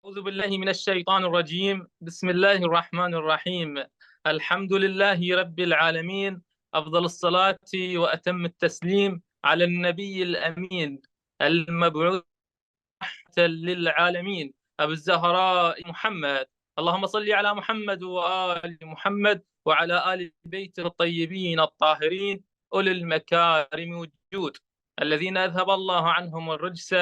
أعوذ بالله من الشيطان الرجيم. بسم الله الرحمن الرحيم. الحمد لله رب العالمين. أفضل الصلاة وأتم التسليم على النبي الأمين المبعوث للعالمين أبو الزهراء محمد. اللهم صل على محمد وآل محمد وعلى آل بيته الطيبين الطاهرين أولي المكارم والجود الذين أذهب الله عنهم الرجس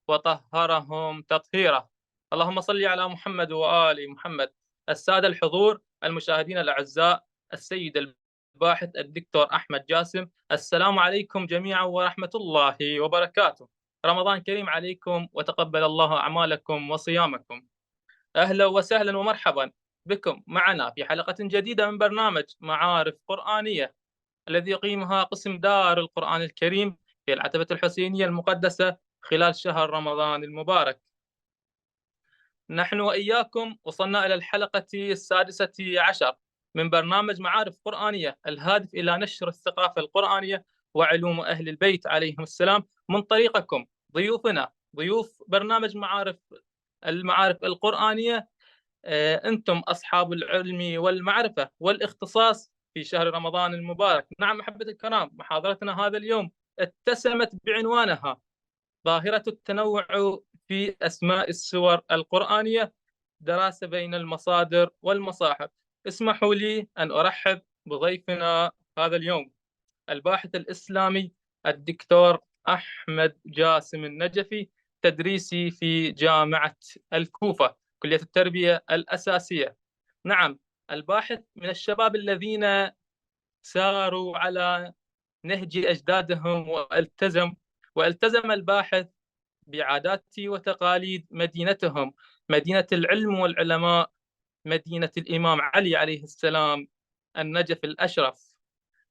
وطهرهم تطهيرا. اللهم صل على محمد وآل محمد. السادة الحضور، المشاهدين الأعزاء، السيد الباحث الدكتور أحمد جاسم، السلام عليكم جميعا ورحمة الله وبركاته. رمضان كريم عليكم وتقبل الله أعمالكم وصيامكم. أهلا وسهلا ومرحبا بكم معنا في حلقة جديدة من برنامج معارف قرآنية الذي يقيمها قسم دار القرآن الكريم في العتبة الحسينية المقدسة خلال شهر رمضان المبارك. نحن وإياكم وصلنا إلى الحلقة السادسة عشر من برنامج معارف قرآنية الهادف إلى نشر الثقافة القرآنية وعلوم أهل البيت عليهم السلام من طريقكم ضيوفنا، ضيوف برنامج المعارف القرآنية. أنتم أصحاب العلم والمعرفة والاختصاص في شهر رمضان المبارك. نعم محبة الكرام، محاضرتنا هذا اليوم اتسمت بعنوانها ظاهرة التنوع في أسماء السور القرآنية، دراسة بين المصادر والمصاحف. اسمحوا لي أن أرحب بضيفنا هذا اليوم الباحث الإسلامي الدكتور أحمد جاسم النجفي، تدريسي في جامعة الكوفة كلية التربية الأساسية. نعم، الباحث من الشباب الذين ساروا على نهج أجدادهم والتزم الباحث بعادات وتقاليد مدينتهم، مدينة العلم والعلماء، مدينة الإمام علي عليه السلام، النجف الأشرف.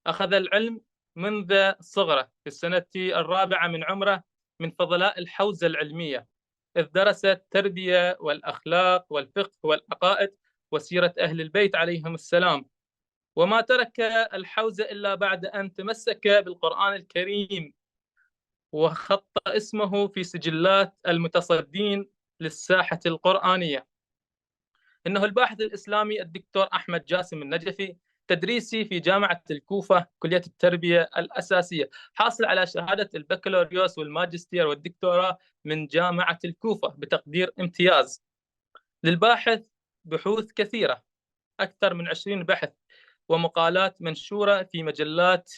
أخذ العلم منذ صغره في السنة الرابعة من عمره من فضلاء الحوزة العلمية، إذ درس التربية والأخلاق والفقه والعقائد وسيرة أهل البيت عليهم السلام، وما ترك الحوزة إلا بعد أن تمسك بالقرآن الكريم وخط اسمه في سجلات المتصدين للساحة القرآنية. إنه الباحث الإسلامي الدكتور أحمد جاسم النجفي، تدريسي في جامعة الكوفة كلية التربية الأساسية، حاصل على شهادة البكالوريوس والماجستير والدكتوراه من جامعة الكوفة بتقدير امتياز. للباحث بحوث كثيرة، أكثر من 20 بحث ومقالات منشورة في مجلات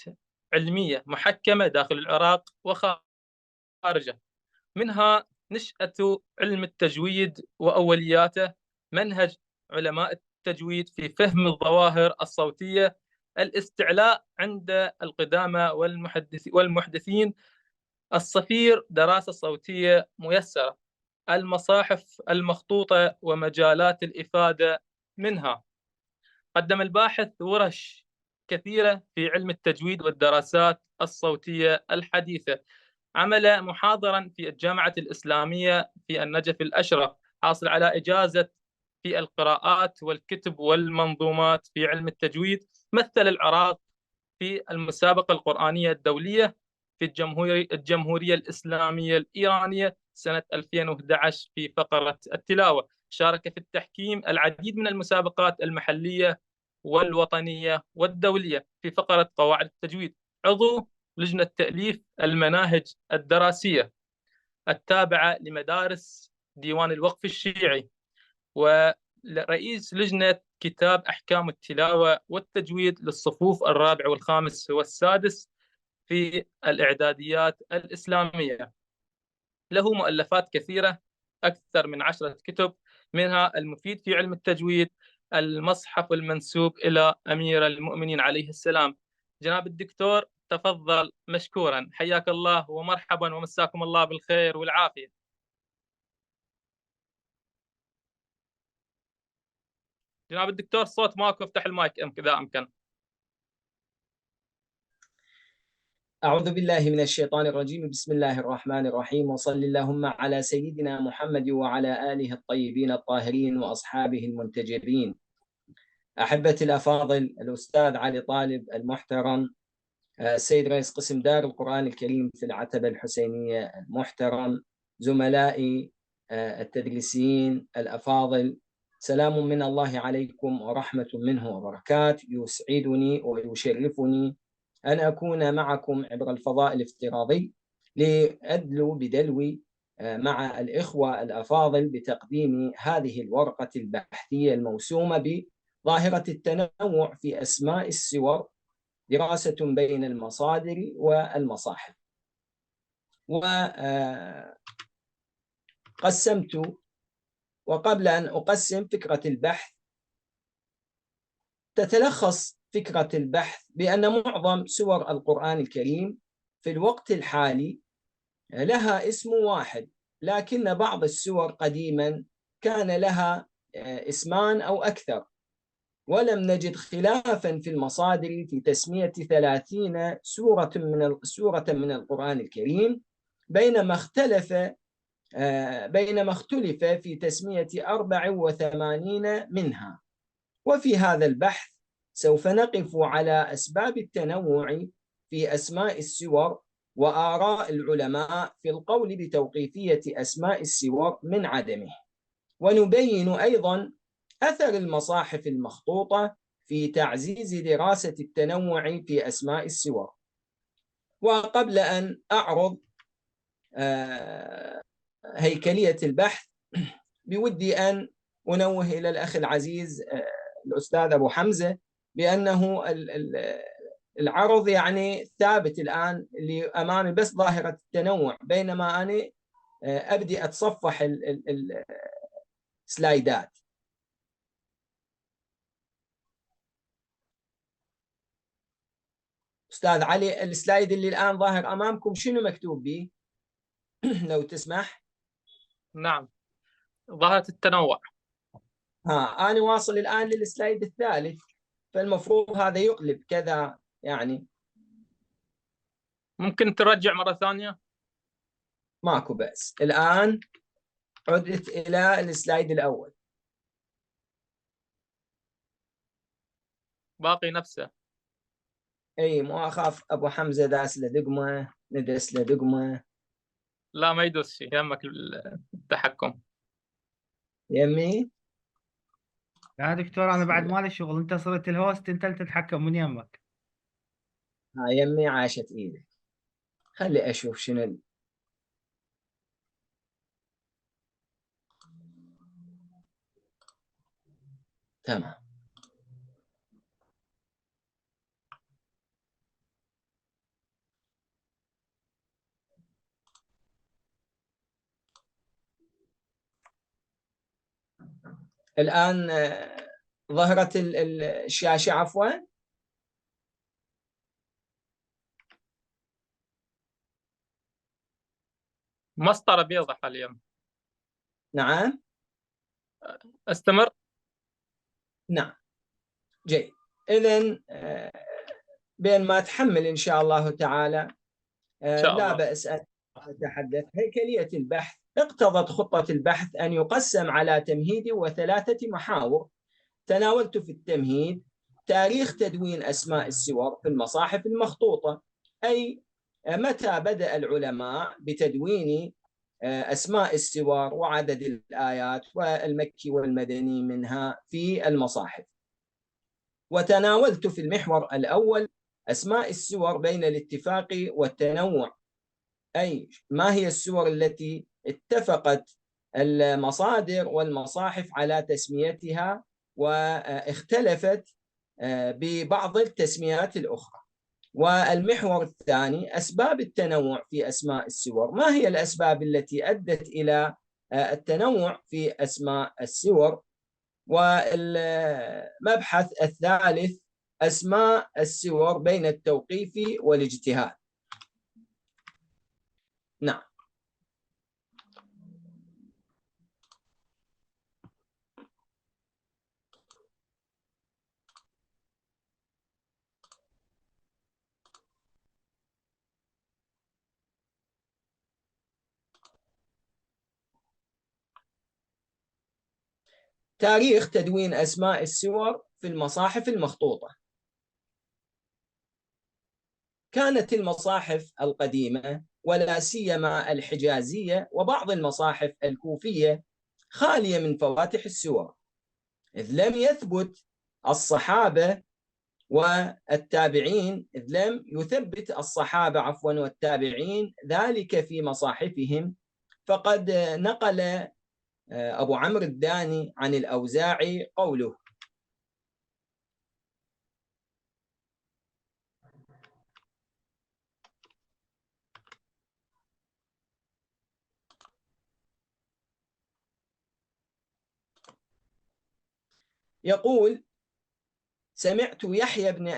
علمية محكمة داخل العراق وخارجه، منها نشأة علم التجويد وأولياته، منهج علماء التجويد في فهم الظواهر الصوتية، الاستعلاء عند القدامى والمحدثين، الصفير دراسة صوتية ميسرة، المصاحف المخطوطة ومجالات الإفادة منها. قدم الباحث ورش كثيرة في علم التجويد والدراسات الصوتية الحديثة. عمل محاضرا في الجامعة الإسلامية في النجف الأشرف، حاصل على إجازة في القراءات والكتب والمنظومات في علم التجويد. مثل العراق في المسابقة القرآنية الدولية في الجمهورية الإسلامية الإيرانية سنة 2011 في فقرة التلاوة. شارك في التحكيم العديد من المسابقات المحلية والوطنية والدولية في فقرة قواعد التجويد. عضو لجنة تأليف المناهج الدراسية التابعة لمدارس ديوان الوقف الشيعي، ورئيس لجنة كتاب أحكام التلاوة والتجويد للصفوف الرابع والخامس والسادس في الإعداديات الإسلامية. له مؤلفات كثيرة، أكثر من 10 كتب، منها المفيد في علم التجويد، المصحف المنسوب إلى أمير المؤمنين عليه السلام. جناب الدكتور تفضل مشكورا، حياك الله ومرحبا ومساكم الله بالخير والعافية. جناب الدكتور صوت ماكو، افتح المايك إذا أمكن. أعوذ بالله من الشيطان الرجيم. بسم الله الرحمن الرحيم، وصل اللهم على سيدنا محمد وعلى آله الطيبين الطاهرين وأصحابه المنتجبين. أحبتي الأفاضل، الأستاذ علي طالب المحترم، السيد رئيس قسم دار القرآن الكريم في العتبة الحسينية المحترم، زملائي التدريسيين الأفاضل، سلام من الله عليكم ورحمة منه وبركاته. يسعدني ويشرفني أن أكون معكم عبر الفضاء الافتراضي لأدلو بدلوي مع الإخوة الأفاضل بتقديم هذه الورقة البحثية الموسومة بظاهرة التنوع في أسماء السور، دراسة بين المصادر والمصاحف. وقسمت، وقبل أن أقسم فكرة البحث، تتلخص فكرة البحث بأن معظم سور القرآن الكريم في الوقت الحالي لها اسم واحد، لكن بعض السور قديما كان لها اسمان أو أكثر، ولم نجد خلافا في المصادر في تسمية 30 سورة من القرآن الكريم، بينما اختلف في تسمية 84 منها. وفي هذا البحث سوف نقف على أسباب التنوع في أسماء السور وآراء العلماء في القول بتوقيفية أسماء السور من عدمه، ونبين أيضا أثر المصاحف المخطوطة في تعزيز دراسة التنوع في أسماء السور. وقبل أن أعرض هيكلية البحث، بودي أن أنوه إلى الأخ العزيز الأستاذ أبو حمزة بأنه العرض يعني ثابت الآن، اللي أمامي بس ظاهرة التنوع، بينما أنا أبدي أتصفح السلايدات. أستاذ علي، السلايد اللي الآن ظاهر أمامكم شنو مكتوب به؟ لو تسمح. نعم، ظاهرة التنوع. أنا واصل الآن للسلايد الثالث، فالمفروض هذا يقلب كذا يعني. ممكن ترجع مرة ثانية؟ ماكو بأس. الآن عدت إلى السلايد الأول. باقي نفسه. اي، مو اخاف ابو حمزه داس له دقمه، ندس له دقمه. لا، ما يدوس شيء، يهمك التحكم. يمي. يا دكتور انا بعد مالي شغل، انت صرت الهوست، انت اللي تتحكم من يمك. ها يمي، عاشت ايدك. خلي اشوف شنو تمام. الان ظهرت الشاشه عفوا. مسطرة بيضة حاليا. نعم. استمر. نعم، جيد. اذا بين ما تحمل ان شاء الله تعالى، إن شاء لا الله. بأس أن أتحدث. هيكلية البحث اقتضت خطة البحث أن يقسم على تمهيد وثلاثة محاور. تناولت في التمهيد تاريخ تدوين أسماء السور في المصاحف المخطوطة، أي متى بدأ العلماء بتدوين أسماء السور وعدد الآيات والمكي والمدني منها في المصاحف. وتناولت في المحور الأول أسماء السور بين الاتفاق والتنوع، أي ما هي السور التي اتفقت المصادر والمصاحف على تسميتها واختلفت ببعض التسميات الأخرى. والمحور الثاني أسباب التنوع في أسماء السور، ما هي الأسباب التي أدت إلى التنوع في أسماء السور. والمبحث الثالث أسماء السور بين التوقيف والاجتهاد. نعم. تاريخ تدوين أسماء السور في المصاحف المخطوطة. كانت المصاحف القديمة ولا سيما الحجازية وبعض المصاحف الكوفية خالية من فواتح السور، إذ لم يثبت الصحابة والتابعين إذ لم يثبت الصحابة والتابعين ذلك في مصاحفهم. فقد نقل أبو عمرو الداني عن الأوزاعي قوله: يقول: سمعت يحيى بن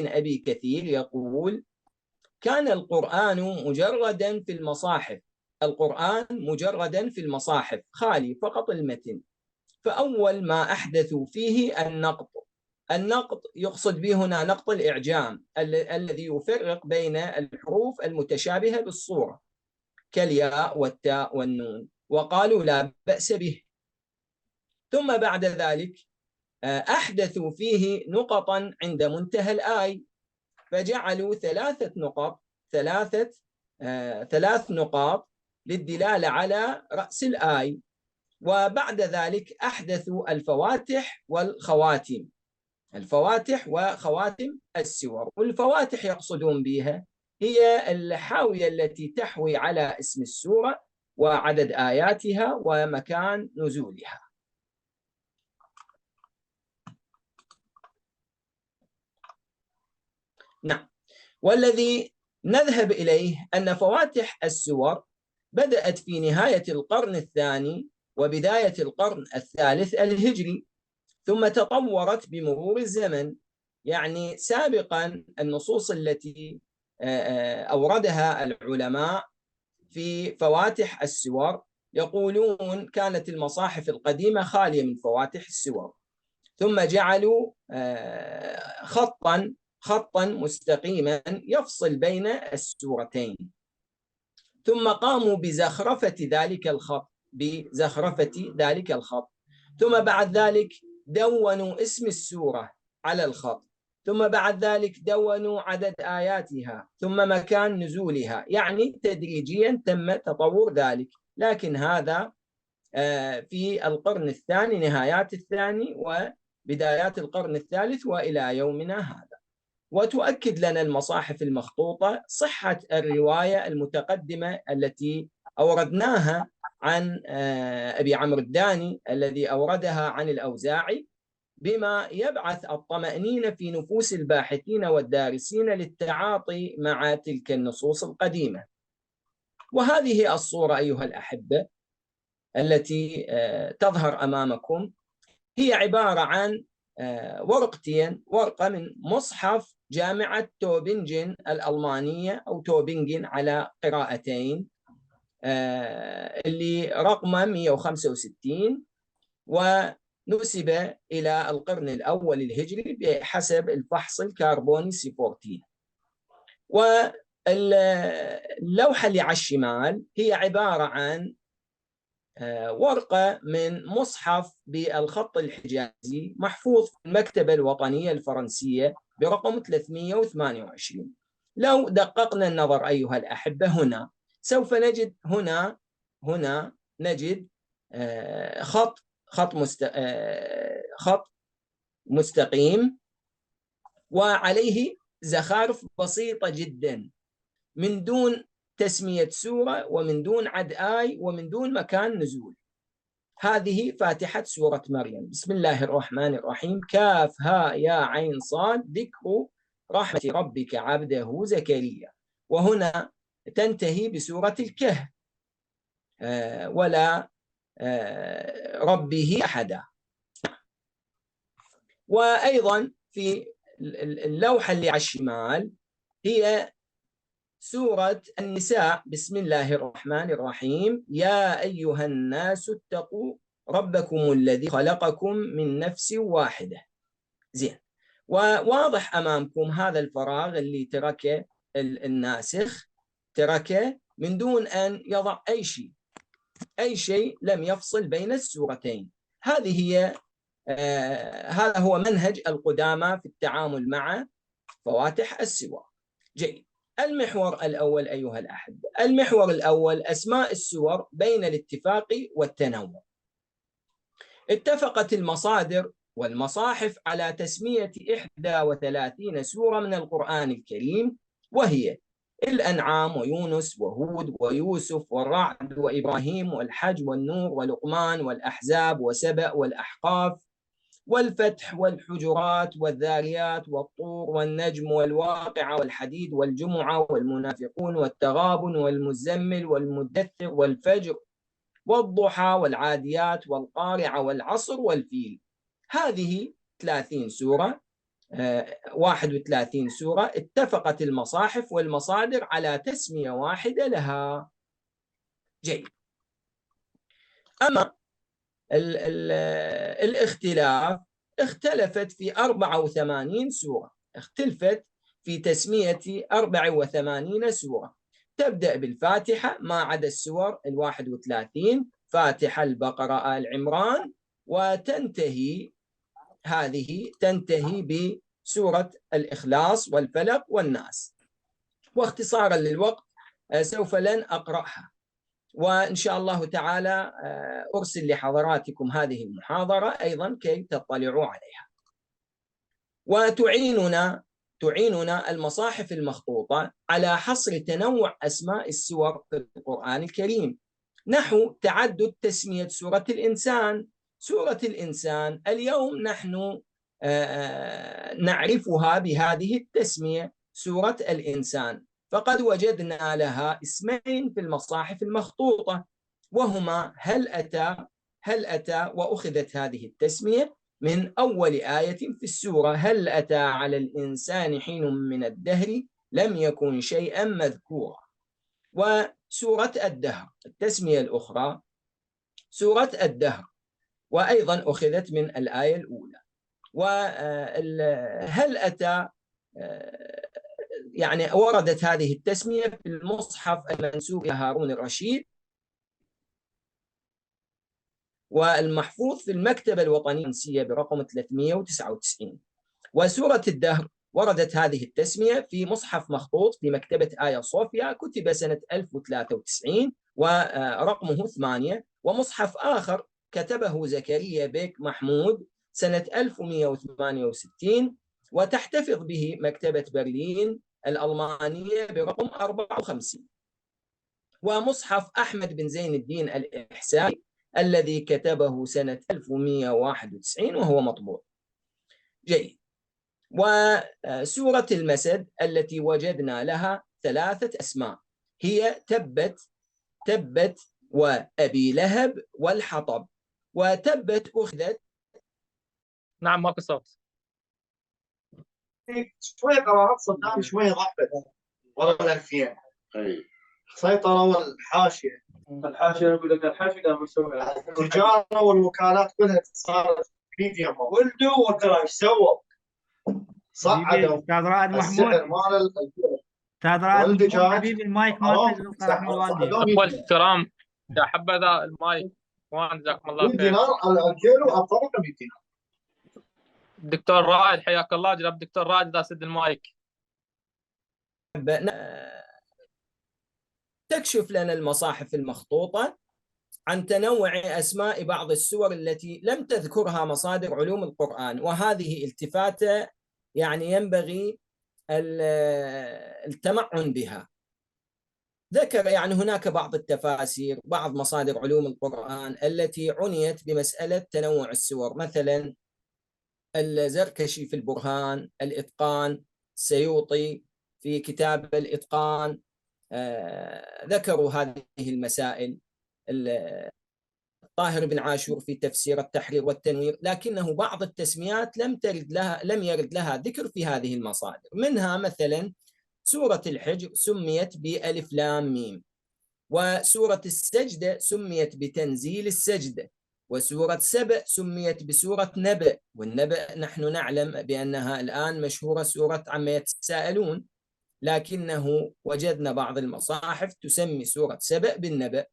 أبي كثير يقول: كان القرآن مجردا في المصاحف خالي فقط المتن، فأول ما أحدثوا فيه النقط يقصد به هنا نقط الإعجام الذي يفرق بين الحروف المتشابهة بالصورة كالياء والتاء والنون، وقالوا لا بأس به. ثم بعد ذلك أحدثوا فيه نقطا عند منتهى الآي، فجعلوا ثلاث نقاط للدلالة على رأس الآي. وبعد ذلك أحدثوا الفواتح وخواتم السور. والفواتح يقصدون بها هي الحاوية التي تحوي على اسم السورة وعدد آياتها ومكان نزولها. نعم. والذي نذهب إليه أن فواتح السور بدأت في نهاية القرن الثاني وبداية القرن الثالث الهجري، ثم تطورت بمرور الزمن. يعني سابقا النصوص التي أوردها العلماء في فواتح السور يقولون كانت المصاحف القديمة خالية من فواتح السور، ثم جعلوا خطا مستقيما يفصل بين السورتين، ثم قاموا بزخرفة ذلك الخط، ثم بعد ذلك دونوا اسم السورة على الخط، ثم بعد ذلك دونوا عدد آياتها ثم مكان نزولها. يعني تدريجيا تم تطور ذلك، لكن هذا في القرن الثاني، نهايات الثاني وبدايات القرن الثالث وإلى يومنا هذا. وتؤكد لنا المصاحف المخطوطة صحة الرواية المتقدمة التي أوردناها عن أبي عمرو الداني الذي أوردها عن الأوزاعي، بما يبعث الطمأنينة في نفوس الباحثين والدارسين للتعاطي مع تلك النصوص القديمة. وهذه الصورة أيها الأحبة التي تظهر أمامكم هي عبارة عن ورقة من مصحف جامعة توبنجن الألمانية أو توبنجن على قراءتين، اللي رقمه 165 ونسب إلى القرن الأول الهجري بحسب الفحص الكربوني C14. واللوحة اللي على الشمال هي عبارة عن ورقة من مصحف بالخط الحجازي محفوظ في المكتبة الوطنية الفرنسية برقم 328. لو دققنا النظر أيها الأحبة هنا سوف نجد هنا نجد خط مستقيم وعليه زخارف بسيطة جدا من دون تسمية سورة ومن دون عد آي ومن دون مكان نزول. هذه فاتحة سورة مريم. بسم الله الرحمن الرحيم، كاف ها يا عين صاد، ذكر رحمة ربك عبده زكريا. وهنا تنتهي بسورة الكهف، ولا ربه أحدا. وأيضا في اللوحة اللي على الشمال هي سورة النساء. بسم الله الرحمن الرحيم، يا أيها الناس اتقوا ربكم الذي خلقكم من نفس واحدة. زين. وواضح أمامكم هذا الفراغ اللي تركه الناسخ، تركه من دون أن يضع أي شيء لم يفصل بين السورتين. هذا هو منهج القدامى في التعامل مع فواتح السور. جيد. المحور الأول أيها الأحبة، المحور الأول أسماء السور بين الاتفاق والتنوع. اتفقت المصادر والمصاحف على تسمية 31 سورة من القرآن الكريم، وهي الأنعام ويونس وهود ويوسف والرعد وإبراهيم والحج والنور ولقمان والأحزاب وسبأ والأحقاف والفتح والحجرات والذاريات والطور والنجم والواقعة والحديد والجمعة والمنافقون والتغابن والمزمل والمدثر والفجر والضحى والعاديات والقارعة والعصر والفيل. هذه 30 سورة، 31 سورة اتفقت المصاحف والمصادر على تسمية واحدة لها. جيد. أما الاختلاف، اختلفت في 84 سورة، اختلفت في تسمية 84 سورة، تبدأ بالفاتحة ما عدا السور 31، فاتحة البقرة آل عمران، وتنتهي بسورة الإخلاص والفلق والناس. واختصارا للوقت سوف لن أقرأها، وإن شاء الله تعالى أرسل لحضراتكم هذه المحاضرة أيضا كي تطلعوا عليها. وتعيننا المصاحف المخطوطة على حصر تنوع أسماء السور في القرآن الكريم، نحو تعدد تسمية سورة الإنسان. سورة الإنسان اليوم نحن نعرفها بهذه التسمية، سورة الإنسان، فقد وجدنا لها اسمين في المصاحف المخطوطة، وهما هل أتى وأخذت هذه التسمية من أول آية في السورة، هل أتى على الإنسان حين من الدهر لم يكن شيئا مذكورا. وسورة الدهر التسمية الأخرى سورة الدهر، وأيضا أخذت من الآية الأولى. وهل أتى يعني وردت هذه التسمية في المصحف المنسوب إلى هارون الرشيد والمحفوظ في المكتبة الوطنية الفرنسية برقم 399. وسورة الدهر وردت هذه التسمية في مصحف مخطوط في مكتبة آيا صوفيا، كتب سنة 1093 ورقمه 8، ومصحف آخر كتبه زكريا بيك محمود سنة 1168 وتحتفظ به مكتبة برلين الألمانية برقم 54. ومصحف أحمد بن زين الدين الإحسائي الذي كتبه سنة 1191 وهو مطبوع. جيد. وسورة المسد التي وجدنا لها 3 أسماء، هي تبت وأبي لهب والحطب. وتبت أخذت نعم ماكو صوت. شوية قرارات صدام شوية ضعفت ورا الألفية، سيطرة والحاشية يقول لك الحاشية قام يسوي التجارة والوكالات كلها صارت ميديا، ولدوا وكذا ايش سووا؟ صعدوا استاذ رائد محمود، السعر مال استاذ رائد محمود حبيبي المايك ما تقدر رحمه الوالدين. أول الكرام يا حبذا المايك، جزاكم الله خير. دينار الكيلو الطبقة 100 دينار. دكتور رائد حياك الله. جناب دكتور رائد إذا سد المايك. تكشف لنا المصاحف المخطوطة عن تنوع أسماء بعض السور التي لم تذكرها مصادر علوم القرآن، وهذه التفاتة يعني ينبغي التمعن بها. ذكر يعني هناك بعض التفاسير، بعض مصادر علوم القرآن التي عنيت بمسألة تنوع السور، مثلا الزركشي في البرهان، الإتقان، السيوطي في كتاب الإتقان ذكروا هذه المسائل، الطاهر بن عاشور في تفسير التحرير والتنوير، لكنه بعض التسميات لم يرد لها ذكر في هذه المصادر. منها مثلا سورة الحجر سميت بألف لام ميم، وسورة السجدة سميت بتنزيل السجدة، وسورة سبأ سميت بسورة نبأ، والنبأ نحن نعلم بأنها الآن مشهورة سورة عما يتساءلون، لكنه وجدنا بعض المصاحف تسمي سورة سبأ بالنبأ.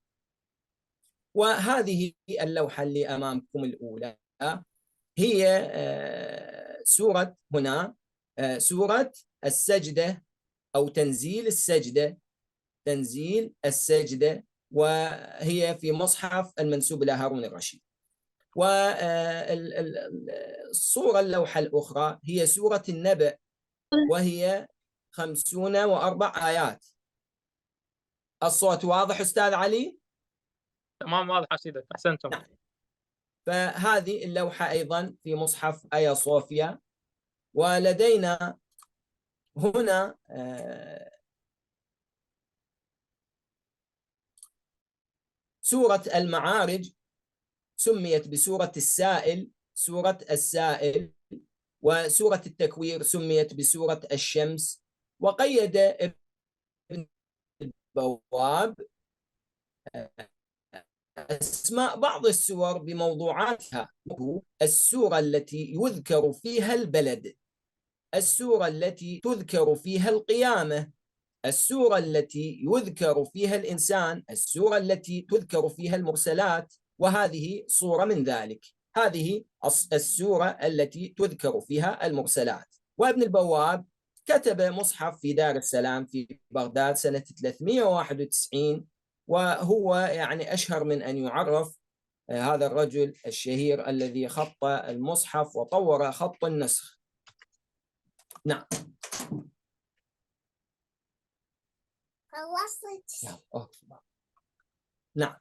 وهذه اللوحة اللي أمامكم الأولى هي سورة هنا سورة السجدة أو تنزيل السجدة، وهي في مصحف المنسوب إلى هارون الرشيد. والصورة اللوحة الأخرى هي سورة النبأ، وهي 54 آيات. الصوت واضح أستاذ علي؟ تمام واضح سيدك، أحسنتم. نعم. فهذه اللوحة أيضا في مصحف آيا صوفيا. ولدينا هنا سورة المعارج سميت بسورة السائل، وسورة التكوير سميت بسورة الشمس. وقيد ابن البواب أسماء بعض السور بموضوعاتها: السورة التي يذكر فيها البلد، السورة التي تذكر فيها القيامة، السورة التي يذكر فيها الإنسان، السورة التي تذكر فيها المرسلات. وهذه صورة من ذلك، هذه السورة التي تذكر فيها المرسلات. وابن البواب كتب مصحف في دار السلام في بغداد سنة 391، وهو يعني أشهر من أن يعرف هذا الرجل الشهير الذي خط المصحف وطور خط النسخ. نعم. نعم.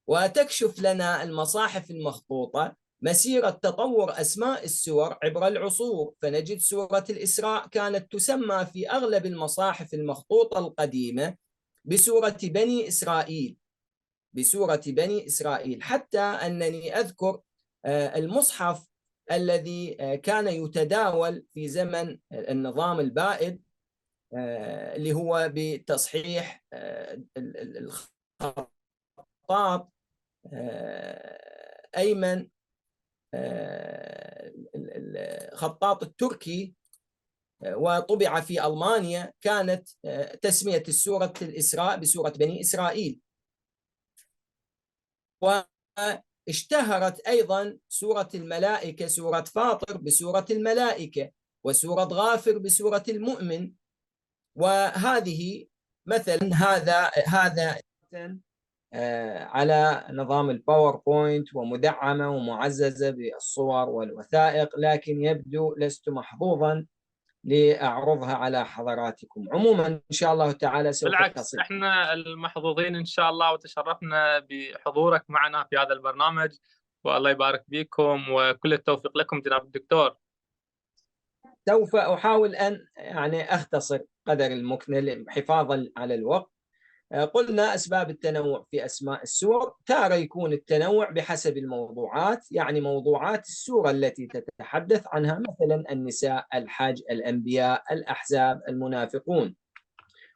وتكشف لنا المصاحف المخطوطة مسيرة تطور أسماء السور عبر العصور، فنجد سورة الإسراء كانت تسمى في أغلب المصاحف المخطوطة القديمة بسورة بني إسرائيل، حتى أنني أذكر المصحف الذي كان يتداول في زمن النظام البائد، اللي هو بتصحيح الخطاط أيمن، الخطاط التركي، وطبع في ألمانيا. كانت تسمية السورة الإسراء بسورة بني إسرائيل. واشتهرت أيضا سورة الملائكة، سورة فاطر بسورة الملائكة، وسورة غافر بسورة المؤمن. وهذه مثلا هذا على نظام الباوربوينت ومدعمة ومعززة بالصور والوثائق، لكن يبدو لست محظوظا لأعرضها على حضراتكم. عموما إن شاء الله تعالى سوف بالعكس، احنا المحظوظين إن شاء الله، وتشرفنا بحضورك معنا في هذا البرنامج، والله يبارك بكم وكل التوفيق لكم جناب الدكتور. سوف أحاول أن يعني أختصر قدر المكمل حفاظا على الوقت. قلنا أسباب التنوع في أسماء السور، تارة يكون التنوع بحسب الموضوعات، يعني موضوعات السورة التي تتحدث عنها، مثلا النساء، الحج، الأنبياء، الأحزاب، المنافقون.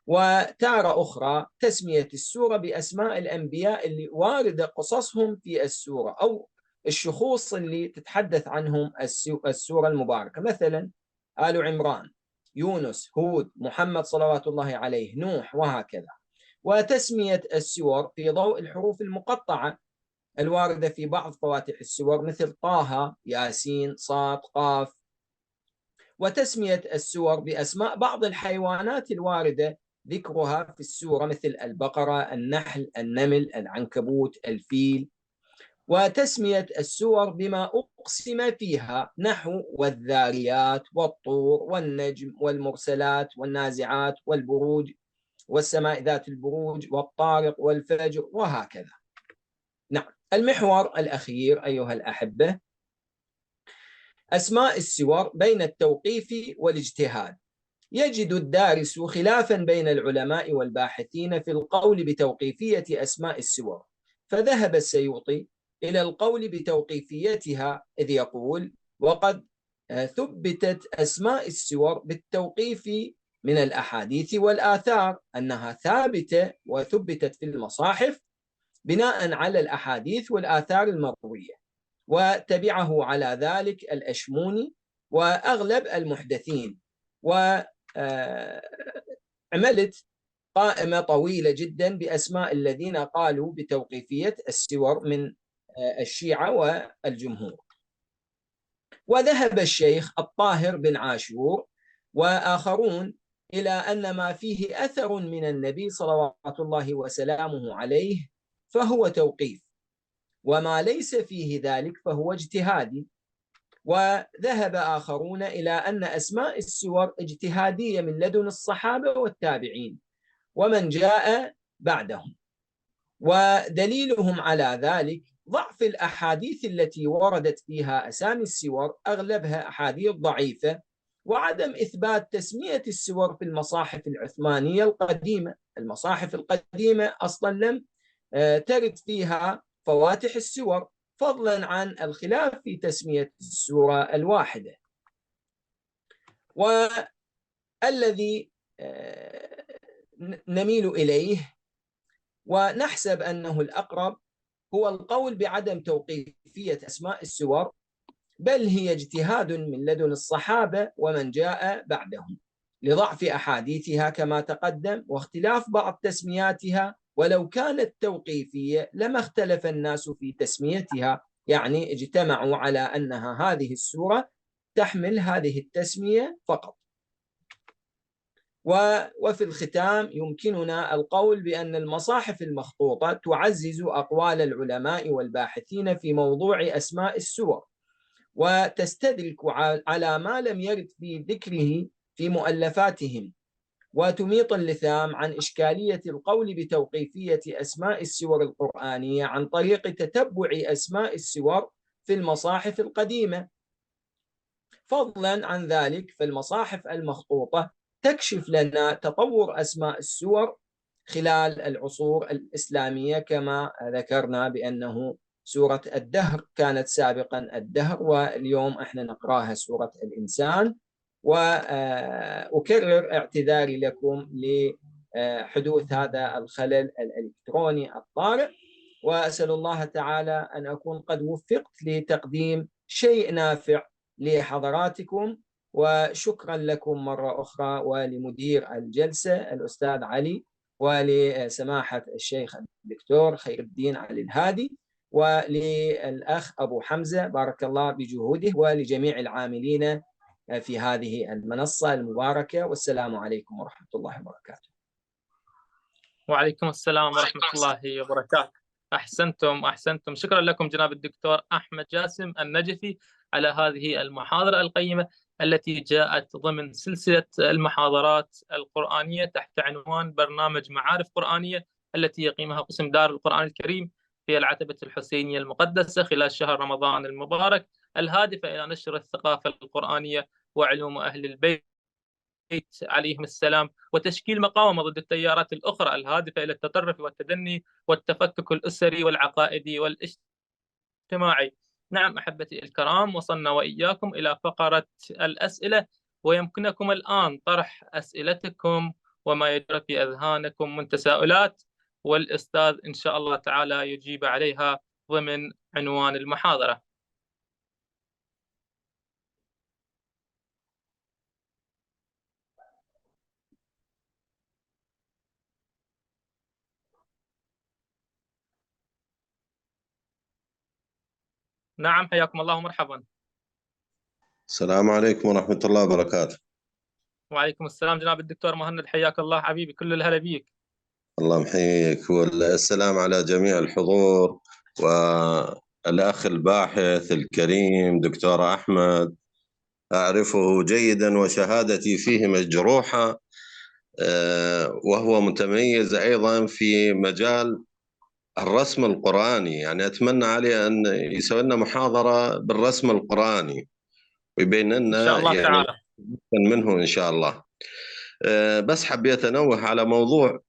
وتارة أخرى تسمية السورة بأسماء الأنبياء اللي واردة قصصهم في السورة، أو الشخوص اللي تتحدث عنهم السورة المباركة، مثلا آل عمران، يونس، هود، محمد صلوات الله عليه، نوح، وهكذا. وتسمية السور في ضوء الحروف المقطعة الواردة في بعض فواتح السور، مثل طه، ياسين، صاد، قاف. وتسمية السور بأسماء بعض الحيوانات الواردة ذكرها في السورة، مثل البقرة، النحل، النمل، العنكبوت، الفيل. وتسمية السور بما أقسم فيها، نحو والذاريات، والطور، والنجم، والمرسلات، والنازعات، والبروج، والسماء ذات البروج، والطارق، والفجر، وهكذا. نعم. المحور الأخير أيها الأحبة، أسماء السور بين التوقيف والاجتهاد. يجد الدارس خلافا بين العلماء والباحثين في القول بتوقيفية أسماء السور، فذهب السيوطي إلى القول بتوقيفيتها، إذ يقول: وقد ثبتت أسماء السور بالتوقيف من الأحاديث والآثار، أنها ثابتة وثبتت في المصاحف بناء على الأحاديث والآثار المروية. وتبعه على ذلك الأشموني وأغلب المحدثين. وعملت قائمة طويلة جدا بأسماء الذين قالوا بتوقيفية السور من الشيعة والجمهور. وذهب الشيخ الطاهر بن عاشور وآخرون إلى أن ما فيه أثر من النبي صلوات الله وسلامه عليه فهو توقيف، وما ليس فيه ذلك فهو اجتهادي. وذهب آخرون إلى أن أسماء السور اجتهادية من لدن الصحابة والتابعين ومن جاء بعدهم، ودليلهم على ذلك ضعف الأحاديث التي وردت فيها أسامي السور، أغلبها أحاديث ضعيفة، وعدم إثبات تسمية السور في المصاحف العثمانية القديمة. المصاحف القديمة أصلا لم ترد فيها فواتح السور، فضلا عن الخلاف في تسمية السورة الواحدة. والذي نميل إليه ونحسب أنه الأقرب هو القول بعدم توقيفية أسماء السور، بل هي اجتهاد من لدن الصحابة ومن جاء بعدهم لضعف أحاديثها كما تقدم واختلاف بعض تسمياتها، ولو كانت توقيفية لما اختلف الناس في تسميتها، يعني اجتمعوا على أنها هذه السورة تحمل هذه التسمية فقط. وفي الختام يمكننا القول بأن المصاحف المخطوطة تعزز أقوال العلماء والباحثين في موضوع أسماء السور، وتستدرك على ما لم يرد في ذكره في مؤلفاتهم، وتميط اللثام عن إشكالية القول بتوقيفية أسماء السور القرآنية عن طريق تتبع أسماء السور في المصاحف القديمة. فضلا عن ذلك فالمصاحف المخطوطة تكشف لنا تطور أسماء السور خلال العصور الإسلامية، كما ذكرنا بأنه سورة الدهر كانت سابقا الدهر، واليوم احنا نقراها سورة الإنسان. وأكرر اعتذاري لكم لحدوث هذا الخلل الإلكتروني الطارئ، وأسأل الله تعالى أن أكون قد وفقت لتقديم شيء نافع لحضراتكم. وشكرا لكم مرة أخرى، ولمدير الجلسة الأستاذ علي، ولسماحة الشيخ الدكتور خير الدين علي الهادي، وللأخ أبو حمزة بارك الله بجهوده، ولجميع العاملين في هذه المنصة المباركة. والسلام عليكم ورحمة الله وبركاته. وعليكم السلام ورحمة الله وبركاته. أحسنتم. شكرا لكم جناب الدكتور أحمد جاسم النجفي على هذه المحاضرة القيمة التي جاءت ضمن سلسلة المحاضرات القرآنية تحت عنوان برنامج معارف قرآنية التي يقيمها قسم دار القرآن الكريم في العتبة الحسينية المقدسة خلال شهر رمضان المبارك، الهادفة إلى نشر الثقافة القرآنية وعلوم أهل البيت عليهم السلام، وتشكيل مقاومة ضد التيارات الأخرى الهادفة إلى التطرف والتدني والتفكك الأسري والعقائدي والاجتماعي. نعم أحبتي الكرام، وصلنا وإياكم إلى فقرة الأسئلة، ويمكنكم الآن طرح أسئلتكم وما يجري في أذهانكم من تساؤلات، والأستاذ إن شاء الله تعالى يجيب عليها ضمن عنوان المحاضرة. نعم حياكم الله ومرحبا. السلام عليكم ورحمة الله وبركاته. وعليكم السلام جناب الدكتور مهند، حياك الله حبيبي، كل الهلا بيك. الله محييك، والسلام على جميع الحضور، والأخ الباحث الكريم دكتور أحمد أعرفه جيدا وشهادتي فيه مجروحة، وهو متميز أيضا في مجال الرسم القرآني. يعني أتمنى عليه أن يسوي لنا محاضرة بالرسم القرآني ويبين لنا إن شاء الله يعني تعالى منه إن شاء الله. بس حبيت أنوه على موضوع،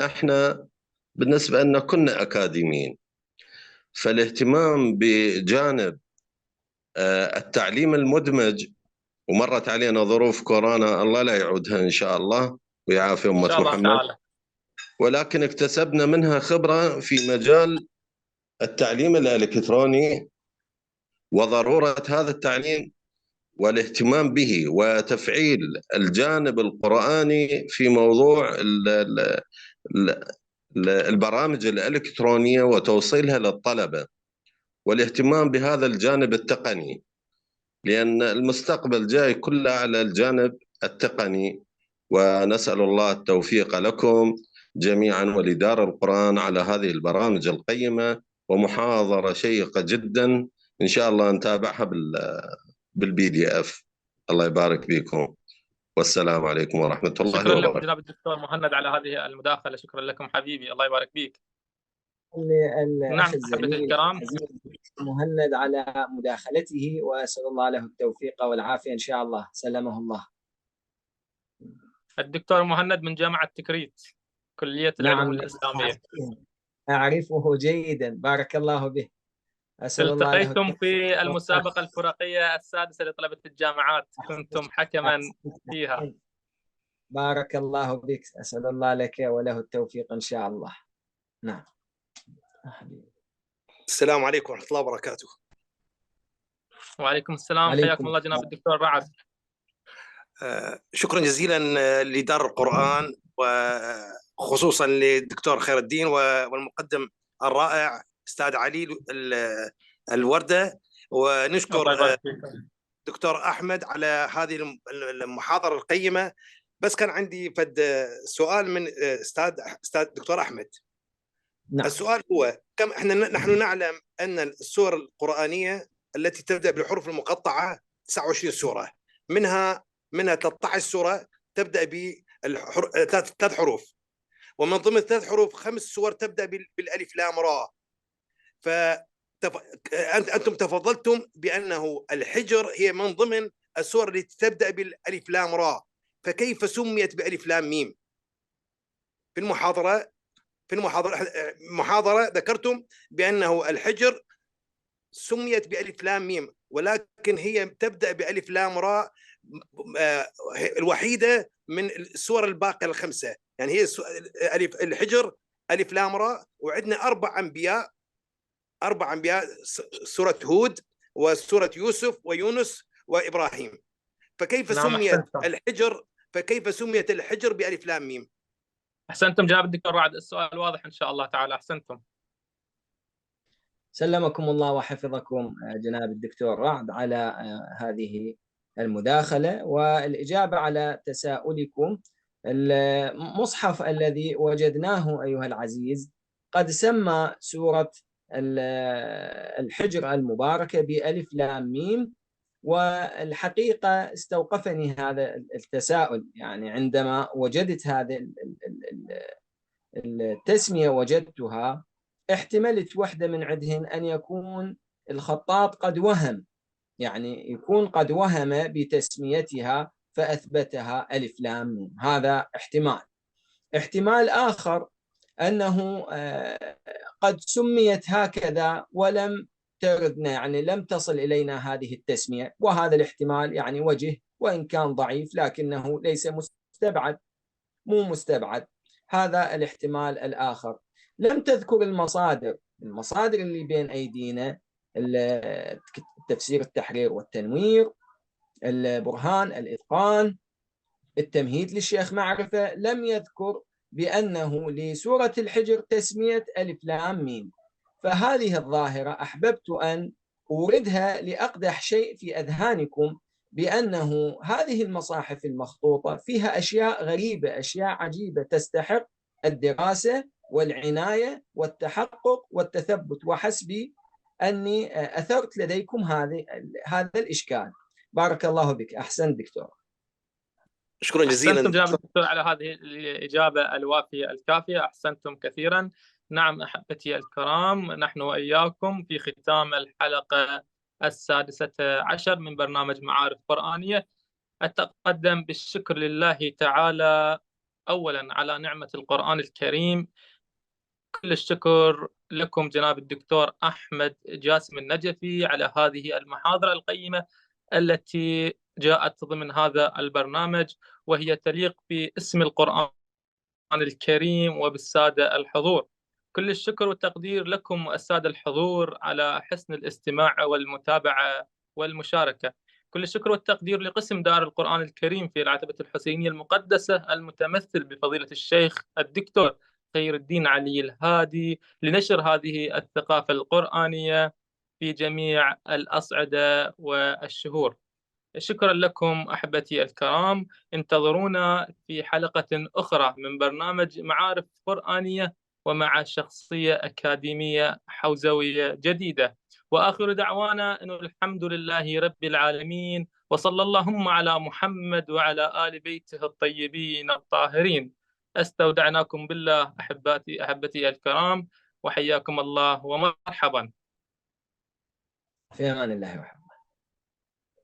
احنا بالنسبة لنا كنا أكاديميين، فالاهتمام بجانب التعليم المدمج، ومرت علينا ظروف كورونا الله لا يعودها إن شاء الله ويعافي أمة إن شاء الله محمد تعالى. ولكن اكتسبنا منها خبرة في مجال التعليم الإلكتروني وضرورة هذا التعليم والاهتمام به وتفعيل الجانب القرآني في موضوع البرامج الإلكترونية وتوصيلها للطلبة، والاهتمام بهذا الجانب التقني، لأن المستقبل جاي كله على الجانب التقني، ونسأل الله التوفيق لكم جميعا ولدار القرآن على هذه البرامج القيمة، ومحاضرة شيقة جدا إن شاء الله نتابعها بالPDF. الله يبارك فيكم، والسلام عليكم ورحمة الله شكرا لكم وبركاته. جناب الدكتور مهند على هذه المداخلة، شكرا لكم حبيبي، الله يبارك فيك. الأخ نعم أحبتي الزميل الكرام، العزيز مهند على مداخلته، وأسأل الله له التوفيق والعافية إن شاء الله، سلمه الله. الدكتور مهند من جامعة تكريت، كلية العلوم الإسلامية. أعرفه جيدا، بارك الله به. أسأل الله له التقيتم التوفيق. في المسابقة الفرقية السادسة لطلبة الجامعات، كنتم حكما فيها. بارك الله بك، أسأل الله لك وله التوفيق إن شاء الله. نعم. السلام عليكم ورحمة الله وبركاته. وعليكم السلام، حياكم الله جناب الدكتور رعد. شكرا جزيلا لدار القرآن، وخصوصا للدكتور خير الدين والمقدم الرائع أستاذ علي الوردة، ونشكر دكتور أحمد على هذه المحاضرة القيمة. بس كان عندي سؤال من أستاذ دكتور أحمد. نعم. السؤال هو نحن نعلم أن السور القرآنية التي تبدأ بالحروف المقطعة 29 سورة، منها 13 سورة تبدأ بثلاث حروف، ومن ضمن 3 حروف 5 سور تبدأ بالألف لام راء. أنتم تفضلتم بأنه الحجر هي من ضمن السور التي تبدأ بالألف لام راء، فكيف سميت بألف لام ميم؟ في المحاضرة ذكرتم بأنه الحجر سميت بألف لام ميم، ولكن هي تبدأ بألف لام راء الوحيدة من السور الباقية الخمسة. يعني هي الحجر ألف لام راء، وعندنا 4 أنبياء، سورة هود وسورة يوسف ويونس وإبراهيم. فكيف سميت الحجر بألف لام ميم؟ أحسنتم جناب الدكتور رعد، السؤال واضح إن شاء الله تعالى، أحسنتم. سلمكم الله وحفظكم جناب الدكتور رعد على هذه المداخلة والإجابة على تساؤلكم. المصحف الذي وجدناه أيها العزيز قد سمى سورة الحجر المباركة بألف لام ميم، والحقيقة استوقفني هذا التساؤل، يعني عندما وجدت هذه التسمية وجدتها احتملت واحدة من عندهن أن يكون الخطاط قد وهم، يعني يكون قد وهم بتسميتها فأثبتها ألف لام ميم. هذا احتمال آخر أنه قد سميت هكذا ولم تردنا، يعني لم تصل إلينا هذه التسمية، وهذا الاحتمال يعني وجه وإن كان ضعيف لكنه ليس مو مستبعد. هذا الاحتمال الآخر. لم تذكر المصادر اللي بين أيدينا، التفسير التحرير والتنوير، البرهان، الإتقان، التمهيد للشيخ معرفة، لم يذكر بأنه لسورة الحجر تسمية ألف لام ميم. فهذه الظاهرة أحببت أن أوردها لأقدح شيء في أذهانكم، بأنه هذه المصاحف المخطوطة فيها أشياء غريبة، أشياء عجيبة تستحق الدراسة والعناية والتحقق والتثبت، وحسبي أني أثرت لديكم هذا الإشكال. بارك الله بك. أحسن دكتور. شكرا جزيلا. أحسنتم جناب الدكتور على هذه الإجابة الوافية الكافية، أحسنتم كثيرا. نعم أحبتي الكرام، نحن وإياكم في ختام الحلقة 16 من برنامج معارف قرآنية. أتقدم بالشكر لله تعالى أولا على نعمة القرآن الكريم. كل الشكر لكم جناب الدكتور أحمد جاسم النجفي على هذه المحاضرة القيمة التي جاءت ضمن هذا البرنامج، وهي تليق باسم القرآن الكريم وبالسادة الحضور. كل الشكر والتقدير لكم السادة الحضور على حسن الاستماع والمتابعة والمشاركة. كل الشكر والتقدير لقسم دار القرآن الكريم في العتبة الحسينية المقدسة المتمثل بفضيلة الشيخ الدكتور خير الدين علي الهادي لنشر هذه الثقافة القرآنية في جميع الأصعدة والشهور. شكرا لكم أحبتي الكرام، انتظرونا في حلقة أخرى من برنامج معارف قرآنية ومع شخصية أكاديمية حوزوية جديدة. وآخر دعوانا أن الحمد لله رب العالمين، وصلى اللهم على محمد وعلى آل بيته الطيبين الطاهرين. استودعناكم بالله أحبتي الكرام، وحياكم الله ومرحبا. في امان الله وحفظه.